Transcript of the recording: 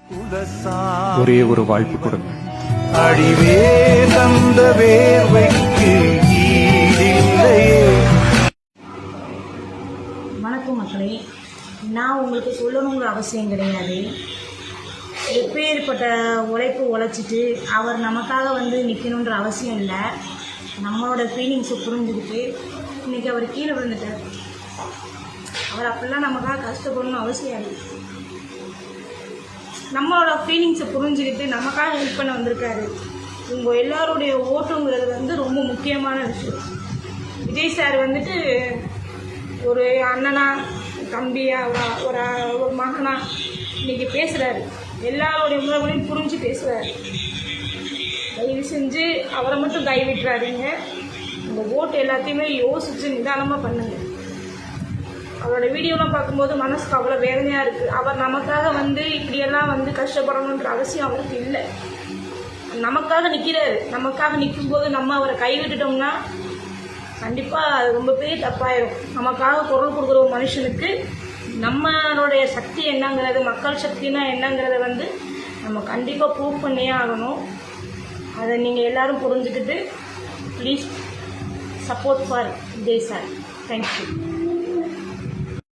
ஒரே ஒரு வாய்ப்பு கொடுங்க. அடிவே தந்த வேர்வைக்கு ஈடில்லையே. வணக்கம் மக்களே, நான் உங்களுக்கு சொல்லணுங்கிற அவசியம் கிடையாது. எப்பேற்பட்ட உழைப்பு உழைச்சிட்டு அவர் நமக்காக வந்து நிற்கணுன்ற அவசியம் இல்லை. நம்மளோட ஃபீலிங்ஸை புரிஞ்சுக்கிட்டு இன்றைக்கி அவர் கீழே விழுந்துட்டார். அவர் அப்படிலாம் நமக்காக கஷ்டப்படணும்னு அவசியம் இல்லை. நம்மளோட ஃபீலிங்ஸை புரிஞ்சுக்கிட்டு நமக்காக ஹெல்ப் பண்ண வந்திருக்காரு. உங்கள் எல்லாருடைய ஓட்டுங்கிறது வந்து ரொம்ப முக்கியமான விஷயம். விஜய் சார் வந்துட்டு ஒரு அண்ணனா, தம்பியா, ஒரு மகனா இன்றைக்கி பேசுகிறாரு. எல்லாருடைய உணர்வுகளையும் புரிஞ்சு பேசுகிறாரு. தயவு செஞ்சு அவரை மட்டும் கைவிட்டுறாதீங்க. இந்த ஓட்டு எல்லாத்தையுமே யோசித்து நிதானமாக பண்ணுங்கள். அவரோட வீடியோலாம் பார்க்கும்போது மனசுக்கு அவ்வளோ வேதனையாக இருக்குது. அவர் நமக்காக வந்து இப்படியெல்லாம் வந்து கஷ்டப்படணுன்ற அவசியம் அவருக்கு இல்லை. நமக்காக நிற்கிறாரு. நமக்காக நிற்கும்போது நம்ம அவரை கைவிட்டுட்டோம்னா கண்டிப்பாக அது ரொம்ப பெரிய தப்பாயிடும். நமக்காக குரல் கொடுக்குற ஒரு மனுஷனுக்கு நம்மளுடைய சக்தி என்னங்கிறது, மக்கள் சக்தினா என்னங்கிறத வந்து நம்ம கண்டிப்பாக ப்ரூவ் பண்ணியே ஆகணும். அதை நீங்கள் எல்லோரும் புரிஞ்சுக்கிட்டு please support for Vijay sir. Thank you.